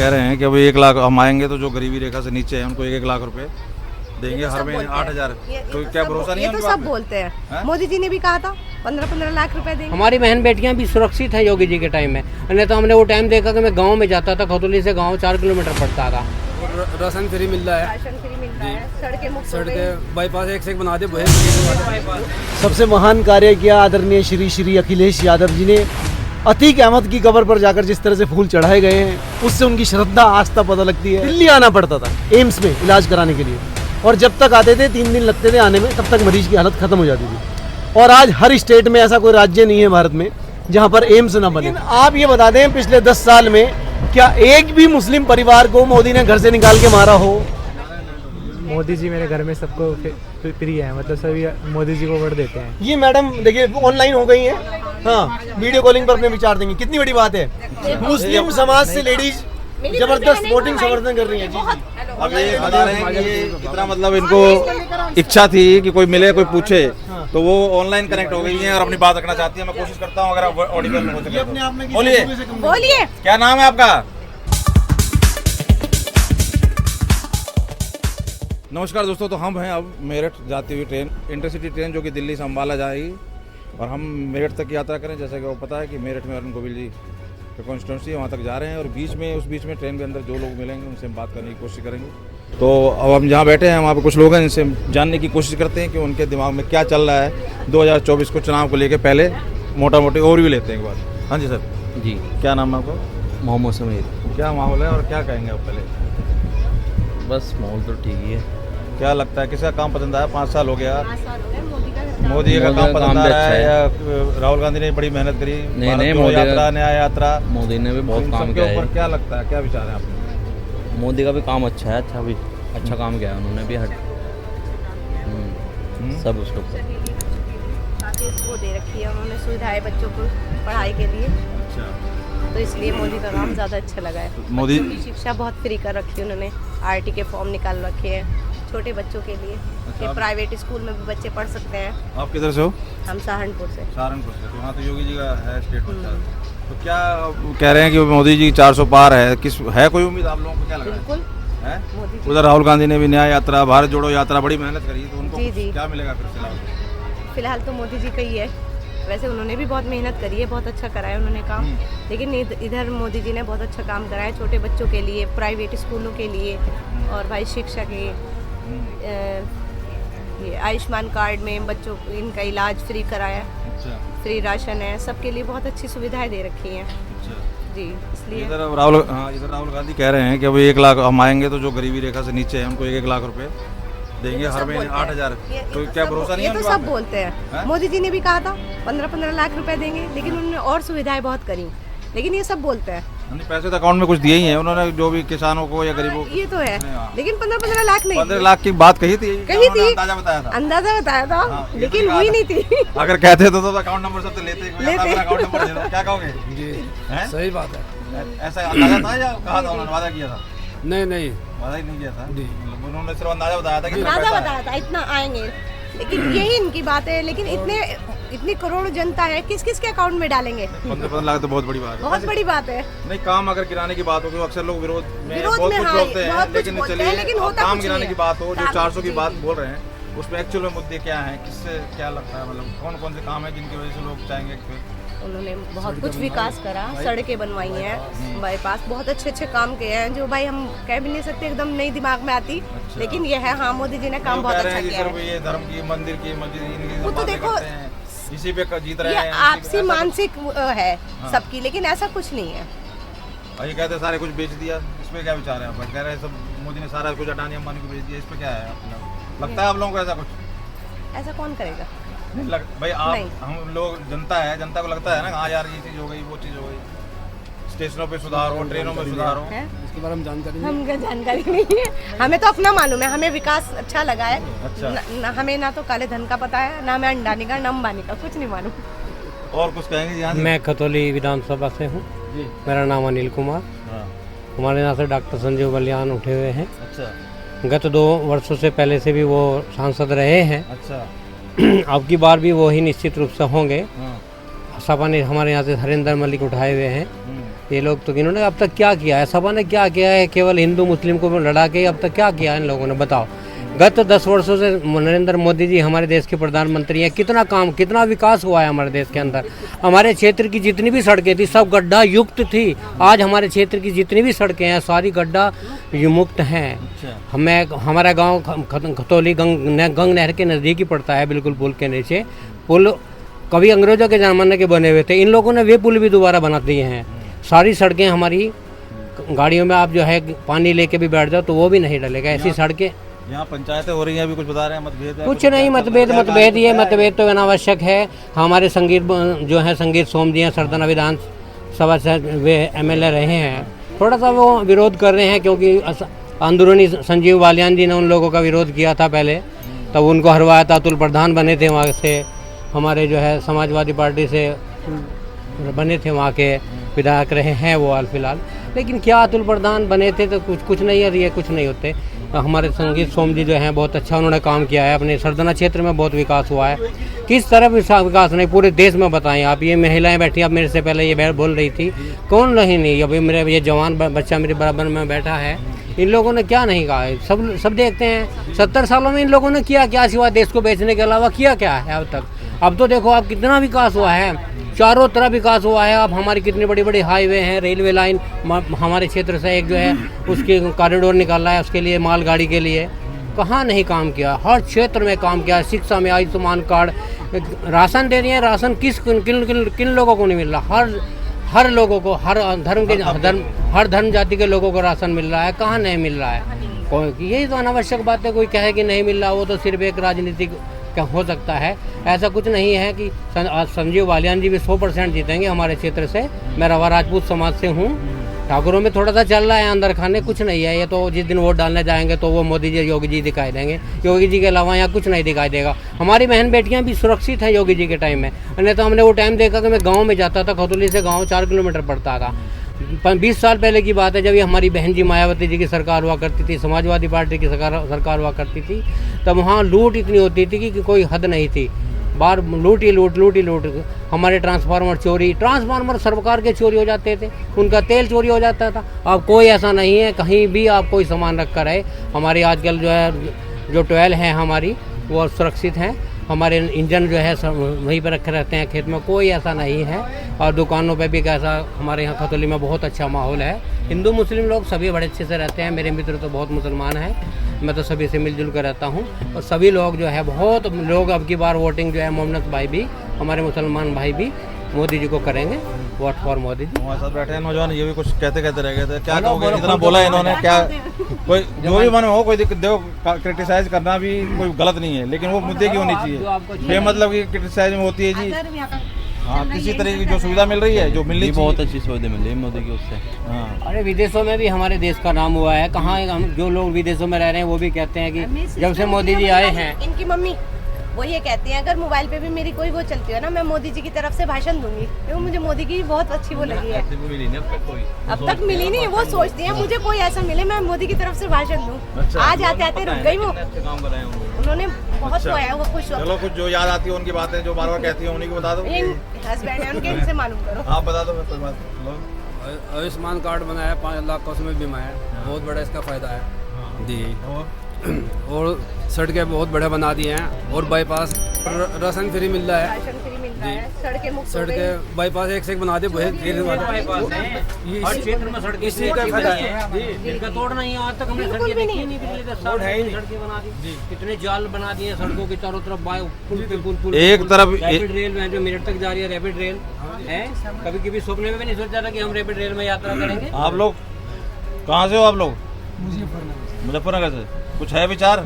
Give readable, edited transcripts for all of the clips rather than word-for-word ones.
कह रहे हैं कि अभी 1 लाख हम आएंगे तो जो गरीबी रेखा से नीचे है उनको 1-1 लाख रुपए देंगे हर महीने 8,000। तो क्या भरोसा नहीं है? ये तो सब बोलते हैं। मोदी जी ने भी कहा था 15-15 लाख रुपए देंगे। हमारी बहन बेटियां भी सुरक्षित हैं योगी जी के टाइम में। नहीं तो हमने वो टाइम देखा कि मैं गांव में जाता था, खतौली से गांव 4 किलोमीटर पड़ता था। राशन फ्री मिल रहा है, राशन फ्री मिल रहा है, सड़कें बाईपास एक से एक बना दे। सबसे महान कार्य किया आदरणीय श्री अखिलेश यादव जी ने। अतीक अहमद की कब्र पर जाकर जिस तरह से फूल चढ़ाए गए हैं, उससे उनकी श्रद्धा आस्था पता लगती है। दिल्ली आना पड़ता था एम्स में इलाज कराने के लिए, और जब तक आते थे 3 दिन लगते थे आने में, तब तक मरीज की हालत खत्म हो जाती थी। और आज हर स्टेट में ऐसा कोई राज्य नहीं है भारत में जहां पर एम्स न बने। आप ये बता दें, पिछले 10 साल में क्या एक भी मुस्लिम परिवार को मोदी ने घर से निकाल के मारा हो? मोदी जी मेरे घर में सबको प्रिय है, मतलब सभी मोदी जी को वोट देते हैं। ये मैडम देखिए ऑनलाइन हो गई हैं, हाँ, वीडियो कॉलिंग पर अपने विचार देंगी। कितनी बड़ी बात है, मुस्लिम समाज से लेडीज जबरदस्त वोटिंग समर्थन कर रही है। अब ये बता रहे हैं कि ये इतना मतलब इनको इच्छा थी कि कोई मिले कोई पूछे, तो वो ऑनलाइन कनेक्ट हो गई है और अपनी बात रखना चाहती है। मैं कोशिश करता हूँ अगर आप ऑडिबल हो सके। बोलिए क्या नाम है आपका? नमस्कार दोस्तों, तो हम हैं अब मेरठ जाती हुई ट्रेन, इंटरसिटी ट्रेन जो कि दिल्ली से अम्बाला जाएगी और हम मेरठ तक यात्रा करें। जैसे कि वो पता है कि मेरठ में अरुण गोविल जी की कॉन्स्टिट्यूंसी है, वहाँ तक जा रहे हैं और उस बीच में ट्रेन के अंदर जो लोग मिलेंगे उनसे हम बात करने की कोशिश करेंगे। तो अब हम जहाँ बैठे हैं वहाँ पे कुछ लोग हैं, इनसे जानने की कोशिश करते हैं कि उनके दिमाग में क्या चल रहा है 2024 को चुनाव को लेकर। पहले मोटा मोटी ओवरव्यू लेते हैं एक बार। हाँ जी सर। जी, क्या नाम है आपका? मोहम्मद समीर। क्या माहौल है और क्या कहेंगे आप पहले? बस माहौल तो ठीक ही है। क्या लगता है किसका काम पसंद आया? 5 साल हो गया, मोदी का मोदी काम पसंद आ भी रहा अच्छा है है। या राहुल गांधी ने बड़ी मेहनत करी? नहीं, मोदी यात्रा, न्याय यात्रा, मोदी ने भी बहुत काम किया है। क्या लगता है, क्या विचार है आपने? मोदी का भी काम अच्छा है, अच्छा काम किया है उन्होंने भी। सब उसके ऊपर काफी वो दे रखी है उन्होंने, सुविधाएं बच्चों को पढ़ाई के लिए। तो इसलिए मोदी का काम ज़्यादा अच्छा लगा है। मोदी शिक्षा बहुत फ्री कर रखी है उन्होंने, आरटी के फॉर्म निकाल रखे हैं छोटे बच्चों के लिए कि प्राइवेट स्कूल में भी बच्चे पढ़ सकते हैं। आप किधर से हो? हम सहारनपुर से। सहारनपुर से। तो वहाँ तो योगी जी का है स्टेट पंचायत। तो क्या कह रहे हैं कि मोदी जी 400 पार है, किस है कोई उम्मीद आप लोगों को? क्या लग रहा है? बिल्कुल है? मोदी जी। उधर राहुल गांधी ने भी न्याय यात्रा, भारत जोड़ो यात्रा बड़ी मेहनत करी, तो उनको जी। क्या मिलेगा फिर? फिलहाल तो मोदी जी का ही है। वैसे उन्होंने भी बहुत मेहनत करी है, बहुत अच्छा करा है उन्होंने काम। लेकिन इधर मोदी जी ने बहुत अच्छा काम करा है छोटे बच्चों के लिए, प्राइवेट स्कूलों के लिए और भाई शिक्षा के ये आयुष्मान कार्ड में बच्चों को इनका इलाज फ्री कराया। फ्री राशन है, सबके लिए बहुत अच्छी सुविधाएं दे रखी हैं। जी, इसलिए इधर राहुल गांधी कह रहे हैं कि अभी 1 लाख हम आएंगे तो जो गरीबी रेखा से नीचे है उनको 1-1 लाख रुपए देंगे हर महीने 8,000। तो क्या भरोसा नहीं है? ये तो सब बोलते हैं। मोदी जी ने भी कहा था 15-15 लाख रुपए देंगे, लेकिन उन्होंने और सुविधाएं बहुत करी। लेकिन ये सब बोलते हैं। पैसे तो अकाउंट में कुछ दिए ही हैं उन्होंने, जो भी किसानों को या गरीबों को। ये तो है, लेकिन 15-15 लाख नहीं। 15 लाख की बात कही थी। अंदाजा बताया था, लेकिन हुई नहीं थी। अगर कहते तो अकाउंट नंबर सब तो लेते। अकाउंट नंबर क्या कहोगे? सही बात है। ऐसा अंदाजा था या कहा था उन्होंने, वादा किया था? नहीं वादा ही नहीं किया था। उन्होंने सिर्फ अंदाजा बताया था कि बताया था इतना आएंगे, लेकिन यही इनकी बात है। लेकिन इतनी करोड़ जनता है, किस किस के अकाउंट में डालेंगे? 15 लाख तो बहुत बड़ी बात है। बहुत बड़ी बात है। नहीं, काम अगर गिराने की बात हो तो अक्सर लोग विरोध में बहुत कुछ बोलते हैं, लेकिन चलिए काम गिराने की बात हो, जो 400 की बात बोल रहे हैं उसमें एक्चुअल में मुद्दे क्या हैं, किससे क्या लगता है, मतलब कौन कौन से काम है जिनकी वजह से लोग चाहेंगे? उन्होंने बहुत कुछ विकास करा, सड़कें बनवाई हैं, बाईपास, बहुत अच्छे काम किए हैं जो भाई हम कह भी नहीं सकते, एकदम नई दिमाग में आती। लेकिन ये है, हाँ, मोदी जी ने काम बहुत अच्छा किया है। ये धर्म की, मंदिर की, मस्जिद, वो तो देखो इसी पे जीत रहे हैं। आपसी मानसिक है सबकी, लेकिन ऐसा कुछ नहीं है। ये कहते हैं सारे कुछ बेच दिया, इसमें क्या विचार है आप? कह रहे हैं सब मोदी ने सारा कुछ अडानी अंबानी को बेच दिया, इस पे क्या है? लगता है आप लोगों को ऐसा कुछ? ऐसा कौन करेगा? भाई आप, हम लोग जनता है, जनता को लगता है ना, हाँ यार ये चीज़ हो गई, वो चीज़ हो गई, स्टेशनों पे सुधार हो, ट्रेनों में सुधार हो। इसके बारे में जानकारी नहीं है। हमें तो अपना मालूम है, हमें विकास अच्छा लगा है। अच्छा। हमें ना तो काले धन का पता है, ना हमें अंडानी का, ना अंबानी का, कुछ नहीं मालूम। और कुछ कहेंगे? मैं खतौली विधानसभा से हूँ, मेरा नाम अनिल कुमार। हमारे यहाँ से डॉक्टर संजीव बलियान उठे हुए हैं। अच्छा। गत 2 वर्षों से पहले से भी वो सांसद रहे हैं। अच्छा। अब की बार भी वो ही निश्चित रूप से होंगे। सपा ने हमारे यहाँ से हरिंदर मलिक उठाए हुए हैं, ये लोग तो इन्होंने अब तक क्या किया है, सपा ने क्या किया है, केवल हिंदू मुस्लिम को लड़ा के अब तक क्या किया है इन लोगों ने, बताओ। गत 10 वर्षों से नरेंद्र मोदी जी हमारे देश के प्रधानमंत्री हैं, कितना काम, कितना विकास हुआ है हमारे देश के अंदर। हमारे क्षेत्र की जितनी भी सड़कें थी सब गड्ढा युक्त थी, आज हमारे क्षेत्र की जितनी भी सड़कें हैं सारी गड्ढा मुक्त हैं। हमारा गांव खतौली गंग नहर के नज़दीक ही पड़ता है, बिल्कुल पुल के नीचे। पुल कभी अंग्रेज़ों के ज़माने के बने हुए थे, इन लोगों ने वे पुल भी दोबारा बना दिए हैं। सारी सड़कें हमारी, गाड़ियों में आप जो है पानी लेके भी बैठ जाओ तो वो भी नहीं डलेगा, ऐसी सड़कें। यहाँ पंचायतें हो रही हैं, अभी कुछ बता रहे हैं, मतभेद है? कुछ नहीं, मतभेद ये मतभेद तो अनावश्यक है। हमारे संगीत जो है संगीत सोम जी हैं, सरदाना विधानसभा से वे MLA रहे हैं, थोड़ा सा वो विरोध कर रहे हैं क्योंकि अंदरूनी संजीव बालियान जी ने उन लोगों का विरोध किया था पहले, तब उनको हरवाया था। अतुल प्रधान बने थे वहाँ से, हमारे जो है समाजवादी पार्टी से बने थे, वहाँ के विधायक रहे हैं वो हाल फिलहाल। लेकिन क्या अतुल प्रधान बने थे तो कुछ नहीं है, ये कुछ नहीं होते। हमारे संगीत सोम जी जो हैं बहुत अच्छा उन्होंने काम किया है, अपने सरदाना क्षेत्र में बहुत विकास हुआ है। किस तरफ विकास नहीं, पूरे देश में बताएं आप। ये महिलाएं बैठी, अब मेरे से पहले ये बोल रही थी, कौन नहीं, अभी मेरे ये जवान बच्चा मेरे बराबर में बैठा है, इन लोगों ने क्या नहीं कहा है, सब देखते हैं। 70 सालों में इन लोगों ने किया क्या सिवा देश को बेचने के अलावा किया क्या है अब तक? अब तो देखो आप कितना विकास हुआ है, चारों तरफ विकास हुआ है। अब हमारी कितनी बड़ी बड़ी हाईवे हैं, रेलवे लाइन हमारे क्षेत्र से एक जो है उसके कॉरिडोर निकाला है, उसके लिए मालगाड़ी के लिए कहाँ नहीं काम किया, हर क्षेत्र में काम किया। शिक्षा में आयुष्मान कार्ड, राशन दे दिए, राशन किन लोगों को नहीं मिल रहा, हर लोगों को, हर धर्म जाति के लोगों को राशन मिल रहा है, कहाँ नहीं मिल रहा है। यही तो अनावश्यक बात है, कोई कहे कि नहीं मिल रहा, वो तो सिर्फ एक राजनीतिक क्या हो सकता है। ऐसा कुछ नहीं है कि संजीव बालियान जी भी 100% जीतेंगे हमारे क्षेत्र से। मैं रवा राजपूत समाज से हूँ, ठाकुरों में थोड़ा सा चल रहा है अंदर खाने, कुछ नहीं है। ये तो जिस दिन वोट डालने जाएंगे तो वो मोदी जी योगी जी दिखाई देंगे, योगी जी के अलावा यहाँ कुछ नहीं दिखाई देगा। हमारी बहन बेटियाँ भी सुरक्षित हैं योगी जी के टाइम में, नहीं तो हमने वो टाइम देखा कि मैं गाँव में जाता था, खतौली से गाँव 4 किलोमीटर पड़ता था। 20 साल पहले की बात है, जब ये हमारी बहन जी मायावती जी की सरकार हुआ करती थी, समाजवादी पार्टी की सरकार हुआ करती थी, तब वहाँ लूट इतनी होती थी कि कोई हद नहीं थी। बार लूट ही लूट। हमारे ट्रांसफार्मर चोरी, ट्रांसफार्मर सरकार के चोरी हो जाते थे, उनका तेल चोरी हो जाता था। अब कोई ऐसा नहीं है, कहीं भी आप कोई सामान रख कर आए। हमारी आजकल जो है जो ट्वेल हैं हमारी वो सुरक्षित हैं, हमारे इंजन जो है सब वहीं पर रखे रहते हैं खेत में, कोई ऐसा नहीं है। और दुकानों पे भी कैसा, हमारे यहाँ खतौली में बहुत अच्छा माहौल है। हिंदू मुस्लिम लोग सभी बड़े अच्छे से रहते हैं, मेरे मित्र तो बहुत मुसलमान हैं, मैं तो सभी से मिलजुल कर रहता हूँ। और सभी लोग जो है बहुत लोग अब की बार वोटिंग जो है मोहम्मद भाई भी, हमारे मुसलमान भाई भी मोदी जी को करेंगे, वोट फॉर मोदी जी। हमारे साथ बैठे हैं नौजवान, ये भी कुछ कहते रह गए थे, क्या कहोगे? जितना बोला इन्होंने, क्या कोई जो भी मन में हो, कोई दिक्कत देखो, क्रिटिसाइज करना भी कोई गलत नहीं है, लेकिन वो मुद्दे की होनी चाहिए। बेमतलब की क्रिटिसाइज में होती है जी। हाँ, किसी तरह की जो सुविधा मिल रही है, जो मिलनी चाहिए, बहुत अच्छी सुविधा मिल रही है मोदी की उससे। हाँ, अरे विदेशों में भी हमारे देश का नाम हुआ है, कहाँ हम जो लोग विदेशों में रह रहे हैं वो भी कहते हैं कि जब से मोदी जी आए हैं। इनकी मम्मी वो ये कहती हैं, अगर मोबाइल पे भी मेरी कोई वो चलती है ना, मैं मोदी जी की तरफ से भाषण दूंगी, क्योंकि मुझे मोदी की बहुत अच्छी वो लगी है। अब तक मिली नहीं, वो सोचती है मुझे कोई ऐसा मिले मैं मोदी की तरफ से भाषण दूं। आज आते रुक गई वो, उन्होंने बहुत वो है, वो खुश। चलो कुछ जो याद आती है उनकी बातें जो बार बार कहती है उन्हीं को बता दो। हस्बैंड है उनके, इनसे मालूम करो। आप बता दो, कोई बात। आयुष्मान कार्ड बनाया, 5 लाख का उसमें बीमा है, बहुत बड़ा इसका फायदा है जी। और सड़कें बहुत बढ़िया बना दिए हैं, और बाईपास राशन फ्री मिल रहा है, राशन फ्री मिल रहा है, सड़कें मुफ्त, सड़कें बाईपास एक से एक बना दे, बहुत हर क्षेत्र में सड़कें इसी का फायदा है। इनका तोड़ नहीं है, आज तक हमने सड़कें देखी नहीं, पिछले 10 साल सड़कें बना दी, कितने जाल बना दिए सड़कों के चारों तरफ, पुल एक तरफ रैपिड रेल में जो मेरठ तक जा रही है, रैपिड रेल है। कभी कभी सपने में भी नहीं सोचा था कि हम रैपिड रेल में यात्रा करेंगे। आप लोग कहाँ से हो? आप लोग मुजफ्फरनगर से। कुछ है विचार?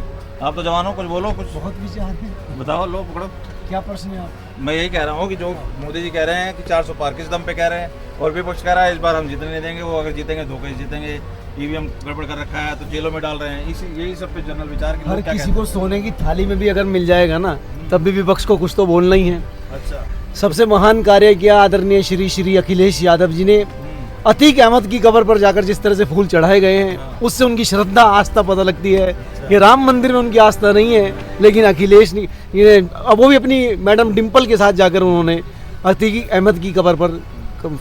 आप तो जवान हो, कुछ बोलो। कुछ बहुत विचार है, बताओ, लो पकड़ो। क्या प्रश्न है आप? मैं यही कह रहा हूँ कि जो मोदी जी कह रहे हैं कि 400 पार, किस दम पे कह रहे हैं? और विपक्ष कह रहा है इस बार हम जीतने नहीं देंगे, वो अगर जीतेंगे धोखे से जीतेंगे, ईवीएम गड़बड़ कर रखा है तो जेलों में डाल रहे हैं। यही सब पे जनरल विचार की हर किसी को सोने की थाली में भी अगर मिल जाएगा ना, तब भी विपक्ष को कुछ तो बोलना ही है। अच्छा, सबसे महान कार्य किया आदरणीय श्री अखिलेश यादव जी ने। अतीक अहमद की कब्र पर जाकर जिस तरह से फूल चढ़ाए गए हैं, उससे उनकी श्रद्धा आस्था पता लगती है। ये राम मंदिर में उनकी आस्था नहीं है, लेकिन अखिलेश ने अब वो भी अपनी मैडम डिम्पल के साथ जाकर उन्होंने अतीक अहमद की कब्र पर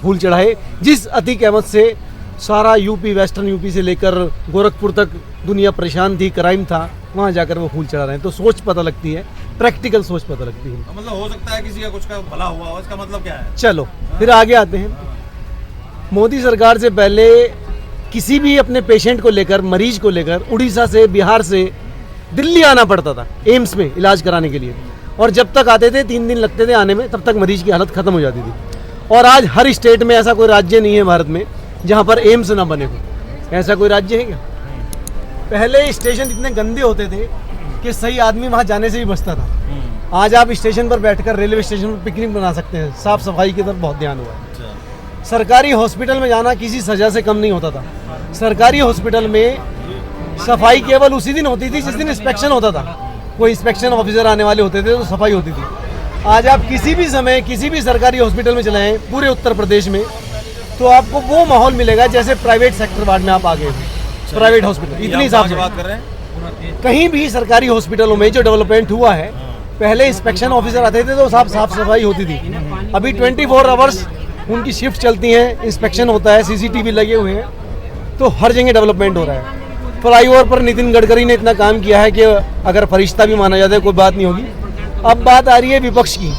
फूल चढ़ाए, जिस अतीक अहमद से सारा यूपी, वेस्टर्न यूपी से लेकर गोरखपुर तक दुनिया परेशान थी, क्राइम था, वहाँ जाकर वो फूल चढ़ा रहे हैं। तो सोच पता लगती है, प्रैक्टिकल सोच पता लगती है। मतलब हो सकता है किसी का कुछ का भला हुआ हो, इसका मतलब क्या है? चलो फिर आगे आते हैं। मोदी सरकार से पहले किसी भी अपने पेशेंट को लेकर, मरीज को लेकर उड़ीसा से, बिहार से दिल्ली आना पड़ता था एम्स में इलाज कराने के लिए, और जब तक आते थे 3 दिन लगते थे आने में, तब तक मरीज की हालत खत्म हो जाती थी। और आज हर स्टेट में ऐसा कोई राज्य नहीं है भारत में जहाँ पर एम्स ना बने हो। ऐसा कोई राज्य है क्या? पहले स्टेशन इतने गंदे होते थे कि सही आदमी वहाँ जाने से ही बचता था। आज आप स्टेशन पर बैठकर रेलवे स्टेशन पर पिकनिक बना सकते हैं। साफ सफाई की तरफ बहुत ध्यान हुआ है। सरकारी हॉस्पिटल में जाना किसी सजा से कम नहीं होता था। सरकारी हॉस्पिटल में सफाई केवल उसी दिन होती थी जिस दिन इंस्पेक्शन होता था। कोई इंस्पेक्शन ऑफिसर आने वाले होते थे तो सफाई होती थी। आज आप किसी भी समय किसी भी सरकारी हॉस्पिटल में चले जाएं पूरे उत्तर प्रदेश में, तो आपको वो माहौल मिलेगा जैसे प्राइवेट सेक्टर वार्ड में आप आ गए हो। प्राइवेट हॉस्पिटल इतनी साफ बात कर रहे हैं। कहीं भी सरकारी हॉस्पिटलों में जो डेवलपमेंट हुआ है, पहले इंस्पेक्शन ऑफिसर आते थे तो साफ सफाई होती थी। अभी 24 आवर्स उनकी शिफ्ट चलती हैं, इंस्पेक्शन होता है, सीसीटीवी लगे हुए हैं, तो हर जगह डेवलपमेंट हो रहा है। फ्लाईओवर पर नितिन गडकरी ने इतना काम किया है कि अगर फरिश्ता भी माना जाता है कोई बात नहीं होगी। अब बात आ रही है विपक्ष की।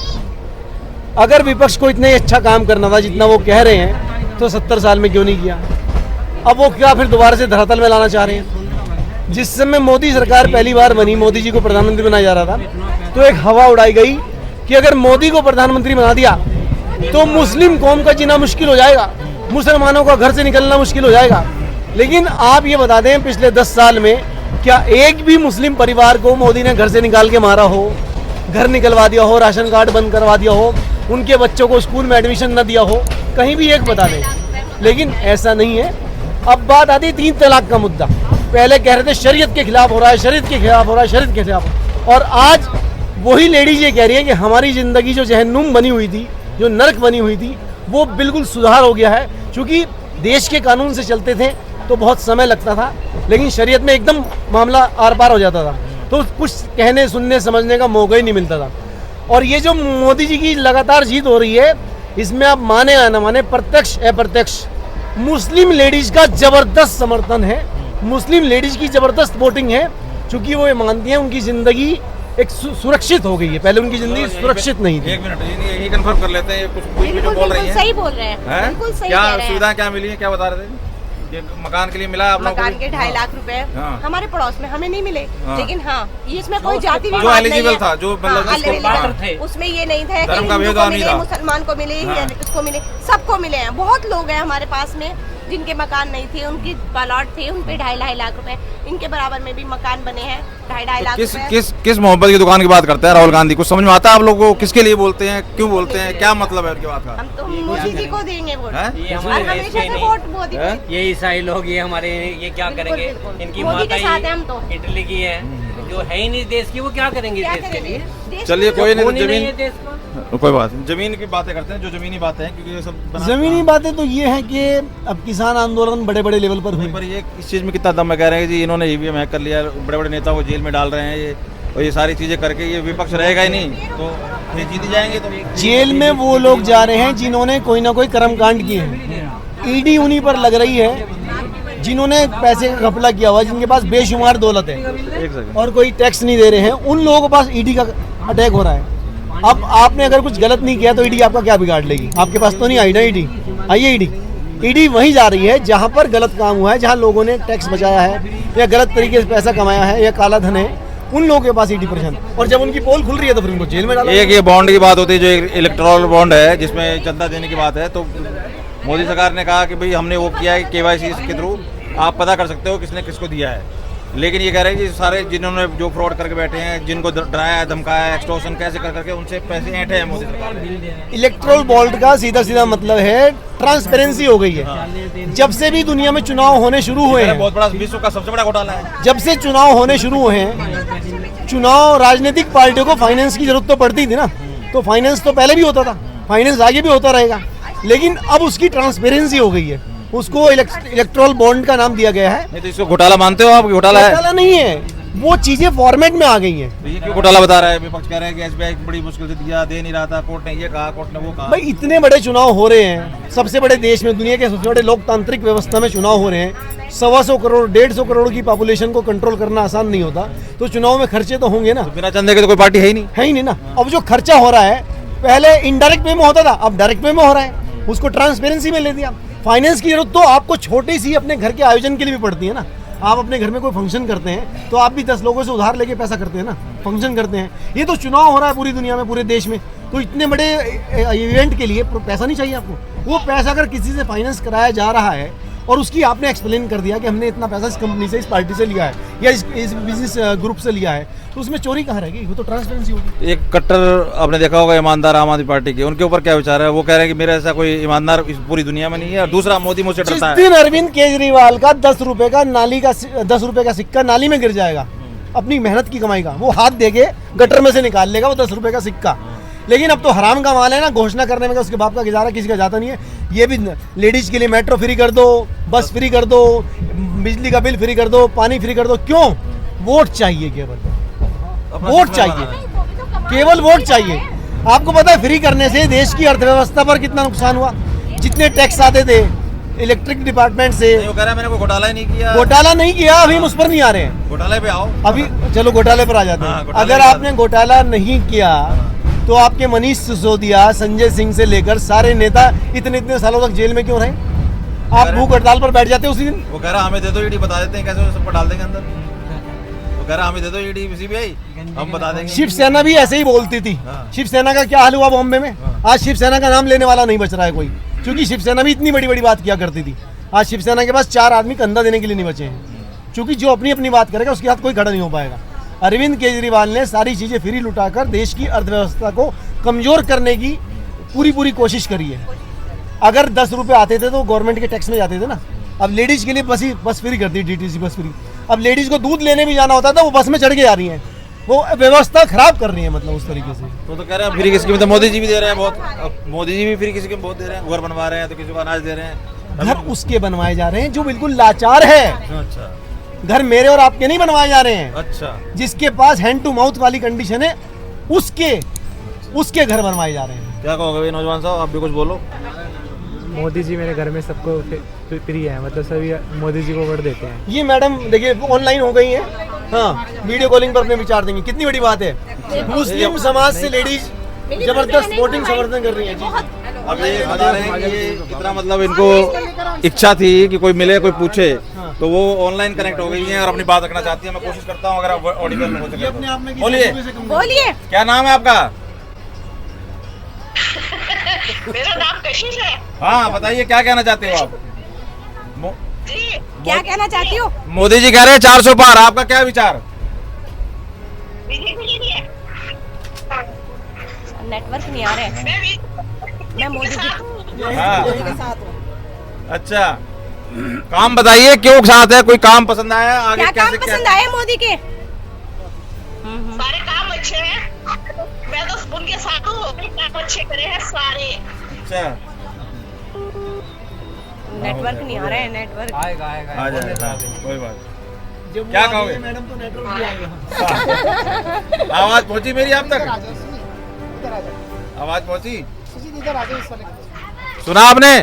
अगर विपक्ष को इतने अच्छा काम करना था जितना वो कह रहे हैं, तो 70 साल में क्यों नहीं किया? अब वो क्या फिर दोबारा से धरातल में लाना चाह रहे हैं? जिस समय मोदी सरकार पहली बार बनी, मोदी जी को प्रधानमंत्री बनाया जा रहा था, तो एक हवा उड़ाई गई कि अगर मोदी को प्रधानमंत्री बना दिया तो मुस्लिम कौम का जीना मुश्किल हो जाएगा, मुसलमानों का घर से निकलना मुश्किल हो जाएगा। लेकिन आप ये बता दें, पिछले 10 साल में क्या एक भी मुस्लिम परिवार को मोदी ने घर से निकाल के मारा हो, घर निकलवा दिया हो, राशन कार्ड बंद करवा दिया हो, उनके बच्चों को स्कूल में एडमिशन न दिया हो? कहीं भी एक बता दें। लेकिन ऐसा नहीं है। अब बात आती 3 तलाक का मुद्दा। पहले कह रहे थे शरीयत के खिलाफ हो रहा है, शरीयत के खिलाफ हो रहा है, शरीयत के खिलाफ, और आज वही लेडीज ये कह रही है कि हमारी जिंदगी जो जहन्नुम बनी हुई थी, जो नरक बनी हुई थी, वो बिल्कुल सुधार हो गया है। क्योंकि देश के कानून से चलते थे तो बहुत समय लगता था, लेकिन शरीयत में एकदम मामला आर पार हो जाता था, तो कुछ कहने, सुनने, समझने का मौका ही नहीं मिलता था। और ये जो मोदी जी की लगातार जीत हो रही है, इसमें आप माने या न माने, प्रत्यक्ष अप्रत्यक्ष मुस्लिम लेडीज का जबरदस्त समर्थन है, मुस्लिम लेडीज की जबरदस्त वोटिंग है, क्योंकि वो ये मानती हैं उनकी जिंदगी एक सुरक्षित हो गई है। पहले उनकी जिंदगी सुरक्षित नहीं थी। एक मिनट, ये कंफर्म कर लेते हैं, कुछ भी जो बोल रही है सही बोल रहे हैं, बिल्कुल सही क्या कह रहे हैं। सुविधाएं क्या मिली है, क्या बता रहे थे? ये मकान के लिए मिला आप लोगों को? मकान के 2.5 लाख रुपए हाँ। हमारे पड़ोस में हमें नहीं मिले, हाँ। लेकिन हाँ, ये इसमें कोई जाति जो विवाद नहीं एलिजिबल है। था, जो मतलब हाँ, जिसको eligible थे, उसमें ये नहीं था कि धर्म का हिंदू भेदभाव को नहीं मिले, था। मुसलमान को मिले, हाँ। उसको मिले, सबको मिले हैं। बहुत लोग हैं हमारे पास में जिनके मकान नहीं थे, उनकी प्लॉट थे, उन पे 2.5 लाख रुपए, इनके बराबर में भी मकान बने हैं 2.5 लाख किस रुपए। किस किस मोहब्बत की दुकान की बात करते हैं राहुल गांधी? कुछ समझ में आता है आप लोगों को? किसके लिए बोलते हैं, क्यों बोलते हैं, क्या मतलब है उनकी बात का? हम तो मोदी जी को देंगे वोट, हैं? ये और हमारे देश हमेशा के से नहीं। वोट मोदी को। ये ईसाई लोग, ये हमारे, ये क्या बिल्कुल, करेंगे? बिल्कुल। इनकी मोदी के माता साथ हैं हम तो। ही इटली की है, जो है ही नहीं देश की, वो क्या करेंगे क्या देश के करेंगे? लिए? देश चलिए, में- कोई नहीं, खून ही जमीन- नहीं है देश का। कोई बात नहीं, जमीन की बातें करते हैं, जो जमीनी बातें हैं, क्योंकि ये सब जमीनी बातें तो ये है कि अब किसान आंदोलन बड़े बड़े लेवल पर हुए। पर ये इस चीज़ में कितना दम है? कह रहे हैं जी इन्होंने ईवीएम हैक कर लिया, बड़े बड़े नेताओं को जेल में डाल रहे हैं ये, और ये सारी चीज़ें करके ये विपक्ष रहेगा ही नहीं, तो ये जीत जाएंगे। तो जेल में वो लोग जा रहे हैं जिन्होंने कोई ना कोई कर्मकांड किए हैं। ईडी उन्हीं पर लग रही है जिन्होंने पैसे का घपला किया हुआ, जिनके पास बेशुमार दौलत है एक सेकंड, और कोई टैक्स नहीं दे रहे हैं, उन लोगों के पास ईडी का अटैक हो रहा है। अब आपने अगर कुछ गलत नहीं किया तो ईडी आपका क्या बिगाड़ लेगी? आपके पास तो नहीं आई ना ईडी। आइए, ईडी वहीं जा रही है जहां पर गलत काम हुआ है, जहां लोगों ने टैक्स बचाया है या गलत तरीके से पैसा कमाया है या काला धन है, उन लोगों के पास ईडी परेशान। और जब उनकी पोल खुल रही है तो फिर उनको जेल में डाला। एक ये बॉन्ड की बात होती है, जो इलेक्टोरल बॉन्ड है, जिसमें जनता देने की बात है, तो मोदी सरकार ने कहा कि भाई हमने वो किया है केवाईसी के थ्रू आप पता कर सकते हो किसने किसको दिया है। लेकिन ये कह रहे हैं कि सारे जिन्होंने जो फ्रॉड करके बैठे हैं, जिनको डराया धमकाया, एक्सटॉर्शन कैसे कर करके उनसे पैसे ऐंठे हैं मोदी सरकार ने। इलेक्ट्रोल बॉन्ड का सीधा सीधा मतलब है ट्रांसपेरेंसी हो गई है। जब से भी दुनिया में चुनाव होने शुरू हुए हैं, बहुत बड़ा विश्व का सबसे बड़ा घोटाला है। जब से चुनाव होने शुरू हुए हैं, चुनाव राजनीतिक पार्टियों को फाइनेंस की जरूरत तो पड़ती थी ना, तो फाइनेंस तो पहले भी होता था, फाइनेंस आगे भी होता रहेगा, लेकिन अब उसकी ट्रांसपेरेंसी हो गई है। उसको इलेक्ट्रोल बॉन्ड का नाम दिया गया है। नहीं तो इसको घोटाला मानते हो आप? घोटाला है? घोटाला नहीं है, वो चीजें फॉर्मेट में आ गई हैं। तो ये क्यों घोटाला बता रहा है? विपक्ष कह रहे हैं कि एसबीआई बड़ी मुश्किल से दिया, दे नहीं रहा था, कोर्ट ने ये कहा, कोर्ट ने वो कहा। भाई इतने बड़े चुनाव हो रहे हैं, सबसे बड़े देश में, दुनिया के सबसे बड़े लोकतांत्रिक व्यवस्था में चुनाव हो रहे हैं। 125 करोड़ 150 करोड़ की पॉपुलेशन को कंट्रोल करना आसान नहीं होता, तो चुनाव में खर्चे तो होंगे ना। तो बिना चंदे के तो कोई पार्टी है ही नहीं। है ही नहीं ना। अब जो खर्चा हो रहा है, पहले इनडायरेक्ट वे में होता था, अब डायरेक्ट वे में हो रहा है, उसको ट्रांसपेरेंसी में ले दिया। फाइनेंस की जरूरत तो आपको छोटी सी अपने घर के आयोजन के लिए भी पड़ती है ना। आप अपने घर में कोई फंक्शन करते हैं तो आप भी 10 लोगों से उधार लेके पैसा करते हैं ना, फंक्शन करते हैं। ये तो चुनाव हो रहा है पूरी दुनिया में, पूरे देश में, तो इतने बड़े इवेंट के लिए पैसा नहीं चाहिए आपको। वो पैसा अगर किसी से फाइनेंस कराया जा रहा है और उसकी आपने एक्सप्लेन कर दिया कि हमने इतना पैसा इस कंपनी से, इस पार्टी से लिया है या इस बिजनेस ग्रुप से लिया है, तो उसमें चोरी कहाँ रहेगी? वो तो ट्रांसपेरेंसी होगी। एक कट्टर आपने देखा होगा ईमानदार आम आदमी पार्टी के, उनके ऊपर क्या विचार है? वो कह रहे हैं कि मेरा ऐसा कोई ईमानदार इस पूरी दुनिया में नहीं है। और दूसरा, मोदी मुझसे जिस डरता है। दिन अरविंद केजरीवाल का 10 रुपए का 10 रुपए का सिक्का नाली में गिर जाएगा, अपनी मेहनत की कमाई का, वो हाथ देके गटर में से निकाल लेगा वो 10 रुपए का सिक्का। लेकिन अब तो हराम का माल है ना, घोषणा करने में उसके बाप का गुजारा किसी का जाता नहीं है। ये भी लेडीज के लिए मेट्रो फ्री कर दो, बस फ्री कर दो, बिजली का बिल फ्री कर दो, पानी फ्री कर दो। क्यों? वोट चाहिए, केवल वोट चाहिए, केवल वोट चाहिए। आपको पता है फ्री करने से देश की अर्थव्यवस्था पर कितना नुकसान हुआ? जितने टैक्स आते थे इलेक्ट्रिक डिपार्टमेंट से, वो कह रहा है मैंने कोई घोटाला ही नहीं किया। घोटाला नहीं किया, अभी हम उस पर नहीं आ रहे हैं। घोटाले पे आओ अभी चलो घोटाले पर आ जाते हाँ, हैं। घोटाले अगर पे आपने घोटाला नहीं किया तो आपके मनीष सिसोदिया, संजय सिंह से लेकर सारे नेता इतने इतने सालों तक जेल में क्यों रहे? आप भूख हड़ताल पर बैठ जाते उसी दिन। वो कह रहा हमें दे दो ईडी, बता देते हैं कैसे सबको डाल देंगे अंदर। वो कह रहा हमें दे दो ईडी सीबीआई, हम बता देंगे। शिवसेना भी ऐसे ही बोलती थी। शिवसेना का क्या हाल हुआ बॉम्बे में? आज शिवसेना का नाम लेने वाला नहीं बच रहा है कोई, क्योंकि शिवसेना भी इतनी बड़ी बड़ी बात किया करती थी। आज शिवसेना के पास 4 आदमी कंधा देने के लिए नहीं बचे हैं, क्योंकि जो अपनी अपनी बात करेगा उसके हाथ कोई खड़ा नहीं हो पाएगा। अरविंद केजरीवाल ने सारी चीजें फ्री लुटाकर देश की अर्थव्यवस्था को कमजोर करने की पूरी कोशिश करी है। अगर 10 रुपए आते थे तो गवर्नमेंट के टैक्स में जाते थे ना। अब लेडीज के लिए बस फ्री कर दी, डीटीसी बस फ्री। अब लेडीज को दूध लेने भी जाना होता था, वो बस में चढ़ के जा रही हैं। वो व्यवस्था खराब कर रही है, मतलब उस तरीके से। तो कह रहे हैं फ्री किसी की, मतलब मोदी जी भी दे रहे हैं बहुत। अब मोदी जी भी फ्री किसी के बहुत दे रहे हैं, घर बनवा रहे हैं तो किसी को अनाज दे रहे हैं। घर उसके बनवाए जा रहे हैं जो बिल्कुल लाचार है। अच्छा घर मेरे और आपके नहीं बनवाए जा रहे हैं। अच्छा, जिसके पास हैंड टू माउथ वाली कंडीशन है उसके घर बनवाए जा रहे हैं। क्या कहोगे नौजवान साहब, आप भी कुछ बोलो। मोदी जी मेरे घर में सबको प्रिय है, मतलब सभी मोदी जी को वोट देते हैं। ये मैडम देखिए ऑनलाइन हो गई है, हाँ, वीडियो कॉलिंग पर अपने विचार देंगे। कितनी बड़ी बात है। मुस्लिम समाज से लेडीज जबरदस्त वोटिंग समर्थन कर रही है जी। अब ये बता रहे हैं कि ये इतना, मतलब इनको इच्छा थी कि कोई मिले, कोई पूछे, तो वो ऑनलाइन कनेक्ट हो गई है और अपनी बात रखना चाहती है। मैं कोशिश करता हूँ अगर आप ऑडिबल हो सके तो। बोलिए, क्या नाम है आपका? मेरा नाम कशिश है। हाँ बताइए, क्या कहना चाहते हो आप? क्या कहना चाहती हो? मोदी जी कह रहे हैं 400 पार, आपका क्या विचार? नेटवर्क नहीं आ रहा है। मैं मोदी जी हाँ। के साथ हूँ। अच्छा, काम बताइए, क्यों साथ है? कोई काम पसंद आया? आगे क्या काम कैसे पसंद आए मोदी के? सारे काम अच्छे हैं, मैं तो उनके साथ हूँ, काम अच्छे करे हैं सारे। अच्छा, नेटवर्क नहीं आ रहा है। नेटवर्क आ जाएगा, कोई बात। क्या कहोगे? मैडम तो नेटवर्क भी आएगा। आवाज पहुंची मेरी आप तक? आवाज पहुंची? सुना आपने?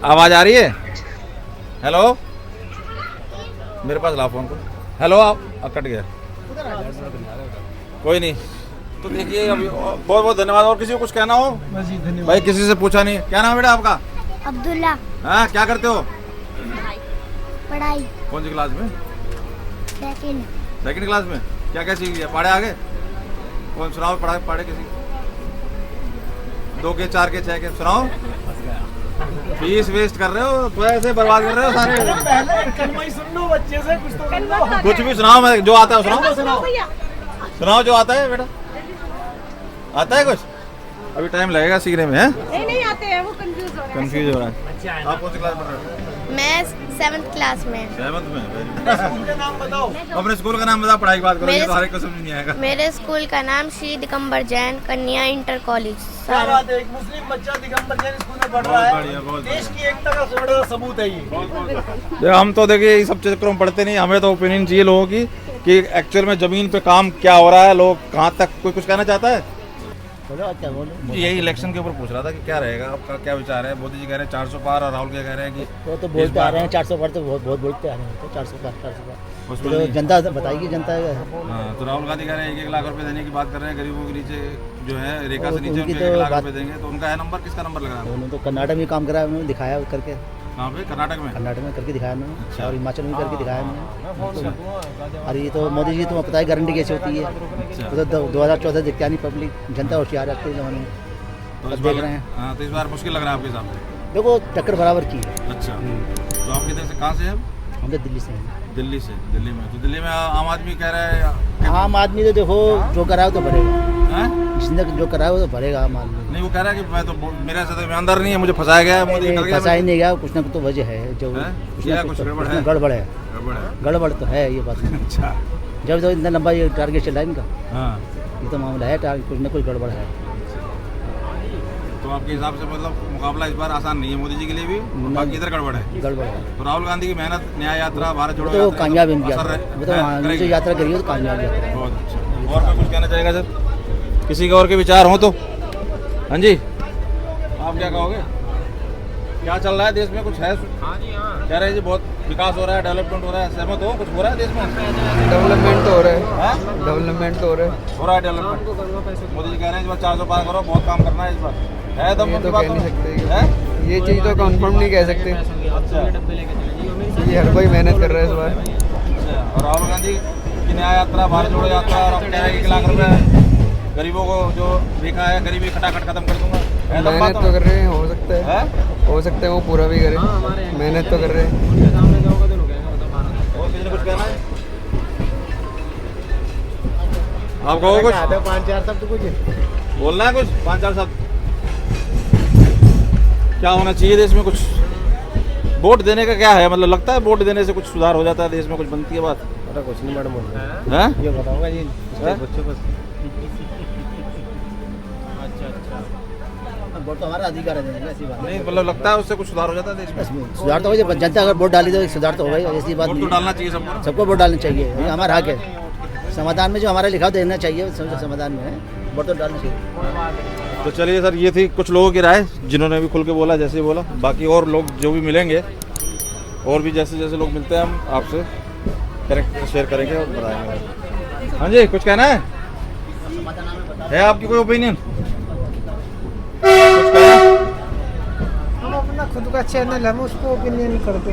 आवाज आ रही है? हेलो, मेरे पास ला फोन को। हेलो, आप कट गया, कोई नहीं। तो देखिए, अभी बहुत बहुत धन्यवाद। और किसी को कुछ कहना हो? बस जी, धन्यवाद। भाई किसी से पूछा नहीं। क्या नाम है बेटा आपका? अब्दुल्ला। हाँ, क्या करते हो? पढ़ाई कौन सी क्लास में? सेकंड क्लास में। क्या क्या सीख लिया? पढ़े आगे? कौन सुनाओ, पढ़े किसी? 2 के 4 के 6 के सुनाओ। फीस वेस्ट कर रहे हो, तो ऐसे बर्बाद कर रहे हो सारे। पहले कलमाई सुन लो बच्चे से, कुछ तो कुछ भी सुनाओ, मैं जो आता है सुनाओ। सुनाओ जो आता है बेटा। आता है कुछ? अभी टाइम लगेगा सीखने में, है? नहीं आते हैं, वो कंफ्यूज हो रहा है। कंफ्यूज हो रहा है। आप कौन सी क्लास पढ़ रहे हो? मैं 7th क्लास में। 7th में। स्कूल का नाम बताओ। अपने स्कूल का नाम बताओ, पढ़ाई की बात करो, ये तो हर एक को समझ नहीं आएगा। मेरे स्कूल का नाम श्री दिगंबर जैन कन्या इंटर कॉलेज। क्या बात है, एक मुस्लिम बच्चा दिगंबर जैन स्कूल में पढ़ रहा बढ़िया, है। बहुत देश की एकता का बड़ा सबूत है ये। हम तो देखिए ये सब चक्करों में पढ़ते नहीं, हमें तो ओपिनियन चाहिए लोगों की कि एक्चुअल में जमीन पे काम क्या हो रहा है, लोग कहाँ तक, कोई कुछ कहना चाहता है? बोलो क्या बोलो। यही इलेक्शन के ऊपर पूछ रहा था कि क्या रहेगा, आपका क्या विचार है? मोदी जी कह रहे हैं 400 पार और राहुल क्या कह रहे हैं कि वो तो बोलते आ रहे हैं 400 पार, तो बहुत बोलते आ रहे हैं, तो 400 पार उसमें तो नहीं। जनता बताएगी, जनता हाँ, तो राहुल गांधी कह रहे हैं 1-1 लाख रुपए देने की बात कर रहे हैं, गरीबों के नीचे जो है रेखा से और नीचे उनकी उनको तो 1 लाख बात- रुपए देंगे, तो उनका है नंबर, किसका नंबर लगा? उन्होंने तो कर्नाटक में काम करा है, उन्होंने दिखाया करके, कहाँ पे? कर्नाटक में। कर्नाटक में करके दिखाया उन्होंने, और हिमाचल में करके दिखाया उन्होंने। और ये तो मोदी जी तुम्हें पता है गारंटी कैसे होती है, तो 2014 दिखता नहीं पब्लिक, जनता होशियार रखते हैं जमाने में, तो अब इस देख बार- रहे हैं। हाँ, तो इस बार मुश्किल लग रहा है आपके हिसाब से? देखो टक्कर बराबर की है। अच्छा, तो आप किधर से, कहाँ से हैं? हम तो दिल्ली से हैं। दिल्ली से। दिल्ली में, तो दिल्ली में आम आदमी कह रहा है आम आदमी तो देखो जो कराए तो भरेगा, हैं? जिसने जो कराए वो तो भरेगा आम आदमी। नहीं, वो कह रहा है कि मैं तो मेरे से तो ईमानदार नहीं है, मुझे फंसाया गया है, मोदी कर गया। फंसा ही नहीं गया, कुछ ना कुछ तो वजह है, जो हैं? कुछ क्या ना कुछ कुछ गड़बड़ उसमें है? गड़बड़ है, गड़बड़ है। गड़बड़ तो है ये बात। अच्छा, जब तो इतना लंबा ये टारगेट चला है इनका, हाँ, ये तो मामला है, कुछ ना कुछ गड़बड़ है। तो आपके हिसाब से मतलब मुकाबला इस बार आसान नहीं है मोदी जी के लिए भी, और बाकी इधर गड़बड़ है। गड़बड़ है, तो राहुल गांधी की मेहनत, न्याय यात्रा, भारत जोड़ो वो तो यात्रा, कामयाब असर इंडिया, वो तो है, वहाँ करेगी। जो यात्रा करी है तो कामयाब यात्रा है। बहुत अच्छा। और कोई कुछ कहना चाहेगा सर? किसी के और के विचार हो तो? हाँ जी, आप क्या कहोगे? क्या चल रहा है देश में, कुछ है? हाँ जी, हाँ, कह रहे हैं जी बहुत विकास हो रहा है, डेवलपमेंट हो रहा है, सहमत हो? कुछ हो रहा है देश में? डेवलपमेंट हो रहा है, हाँ? डेवलपमेंट हो रहा है। हो रहा है डेवलपमेंट। मोदी जी कह रहे हैं इस बार 400 पार करो, बहुत काम करना है इस बार, है दम ये उनकी तो बातों कह नहीं में? सकते, है? ये चीज़ तो कंफर्म नहीं कह सकते, अच्छा, ये हर कोई मेहनत कर रहा है इस बार। अच्छा। और राहुल गांधी की न्याय यात्रा, भारत जोड़ो यात्रा, और अब कह रहे हैं 1 लाख रुपए गरीबों को जो रेखा है, गरीबी खटाखट खत्म कर दूंगा, है दम मेहनत बातों तो में? कर रहे हैं, हो सकता है, है? हो सकता है वो पूरा भी करे, मेहनत तो कर रहे हैं। और किसी ने कुछ कहना है? आप कहो कुछ? 5-4 शब्द कुछ बोलना है कुछ? 5-4 शब्द। क्या होना चाहिए देश में? कुछ वोट देने का क्या है, मतलब लगता है वोट देने से कुछ सुधार हो जाता है देश में, कुछ बनती है बात? अरे कुछ नहीं मैडम, हैं? ये बताऊंगा जी हैं? बच्चों को। वोट तो हमारा अधिकार है देने का, ऐसी बात नहीं, मतलब लगता है उससे कुछ सुधार हो जाता है देश में? नहीं। सुधार तो हो जाए, जनता अगर वोट डाली तो सुधार तो होगा ही, ऐसी बात वोट तो नहीं। डालना चाहिए सबको। सबको वोट डालना चाहिए, ये हमारा हक है। समाधान में जो हमारा लिखा देना चाहिए, समाधान में है, वोट तो डालना चाहिए। तो चलिए सर, ये थी कुछ लोगों की राय, जिन्होंने भी खुल के बोला, जैसे ही बोला। बाकी और लोग जो भी मिलेंगे, और भी जैसे जैसे लोग मिलते हैं, हम आपसे करेक्ट शेयर करेंगे और बताएंगे। हाँ जी, कुछ कहना है आपकी कोई ओपिनियन? कुछ कहना हम अपना खुद का चैनल है, हम उसको ओपिनियन करते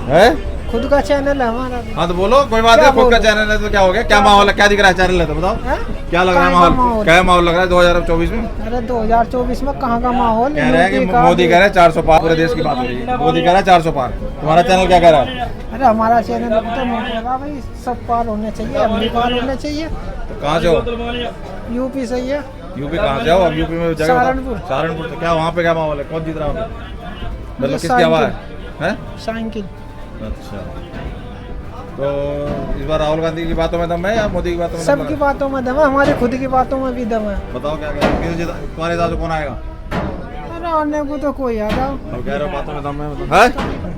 है? खुद का चैनल है हमारा। हाँ तो बोलो, कोई बात नहीं, खुद का चैनल है तो क्या हो गया? क्या माहौल है, क्या दिख रहा है चैनल है तो बताओ, क्या लग रहा है माहौल? क्या माहौल लग रहा है 2024 में? अरे 2024 में कहाँ का माहौल? कह रहे हैं कि मोदी कह रहे हैं 400 पार, पूरे देश की बात हो रही है, मोदी कह रहा है 400 पार। तुम्हारा चैनल क्या कह रहा है? अरे हमारा चैनल तो नहीं बोला भाई, सब पार होने चाहिए, हम भी पार होने चाहिए। तो कहाँ से हो? यूपी सही है। यूपी कहाँ से हो? अब यूपी में जगह बताओ। सहारनपुर। सहारनपुर। तो क्या वहाँ पे क्या माहौल है, कौन जीत रहा है? मतलब किसकी हवा है? साइकिल। अच्छा, तो इस बार राहुल गांधी की बातों में दम है या मोदी की बातों में दम सबकी है? बातों में दम है, हमारी खुद की बातों में भी दम है। बताओ क्या कह रहे हो? तुम्हारे हिसाब से कौन आएगा? अरे आने को तो कोई आ जाओ। अब कह रहे हो बातों में दम है, मतलब है?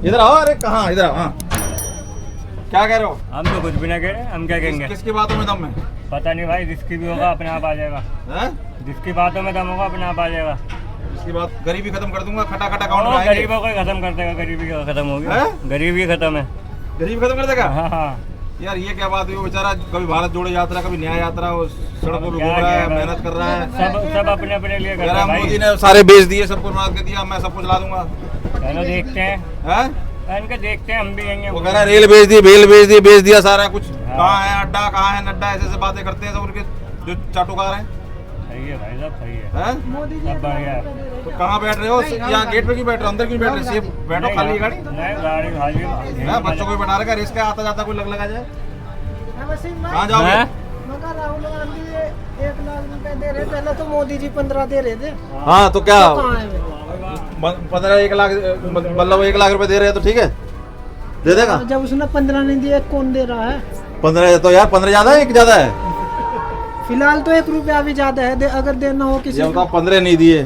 इधर आओ, अरे कहाँ, इधर आओ। हाँ, क्या कह रहे हो? हम तो कुछ भी ना कह रहे, हम क्या कहेंगे? किसकी बातों में दम है? पता नहीं भाई, जिसकी भी होगा अपने आप आ जाएगा। हैं? जिसकी बातों में दम होगा अपने आप आ जाएगा। इसकी बात, गरीबी खत्म कर दूंगा, खटा खटा काउंट और बनाएंगे। गरीबों को ही खत्म कर देगा, गरीबी खत्म होगी। हैं? गरीबी खत्म है। गरीबी खत्म कर देगा? हाँ हाँ, यार ये क्या बात हुई? वो बेचारा कभी भारत जोड़ो यात्रा, कभी न्याय यात्रा, वो सड़कों पे घूम क्या रहा है, क्या मेहनत कर रहा है। सब अपने अपने लिए कर कह रहे रहा हैं है मोदी भाई। ने सारे बेच दिए, सबको मार के दिया, मैं सब कुछ ला दूंगा। चलो देखते हैं, हैं? इनके देखते हैं, हम भी आएंगे। वो कह रहा है रेल बेच दी, बेल बेच दी, बेच दिया सारा कुछ। कहाँ है अड्डा, कहाँ है नड्डा, ऐसे ऐसे बातें करते हैं सब उनके जो चाटुकार हैं। सही है भाई, सब सही है, हैं? सब बढ़िया है। तो कहाँ बैठ रहे हो? यहाँ गेट पे क्यों बैठ रहे हो? अंदर क्यों बैठ रहे हो? सेफ बैठो, खाली है गाड़ी। नहीं, गाड़ी खाली है। हैं? बच्चों को भी बैठा रखा, रिस्क है, आता जाता कोई लगा जाए। कहाँ हैं? जाओगे? मगर राहुल गांधी 1 लाख रुपए दे रहे, पहले तो मोदी जी 15 दे रहे थे। हाँ तो क्या कहाँ है वो? 15 1 लाख मतलब 1 लाख रुपए दे रहे हैं तो ठीक है, दे देगा। जब उसने 15 नहीं दिए कौन दे रहा है? 15 तो यार 15 ज्यादा है कि ज्यादा है? फिलहाल तो 1 रुपया भी ज्यादा है, अगर देना हो किसी ये बताओ 15 नहीं दिए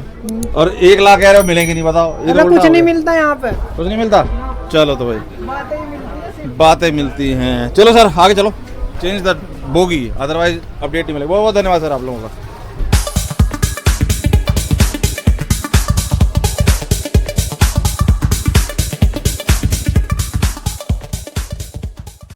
और 1 लाख कह रहे हो मिलेंगे नहीं, बताओ। ये तो कुछ उल्टा हो नहीं गया। मिलता यहाँ पे, कुछ नहीं मिलता। चलो तो भाई बातें मिलती हैं। चलो सर आगे चलो, change the bogie, otherwise update नहीं मिलेगा। बहुत बहुत धन्यवाद सर आप लोगों का।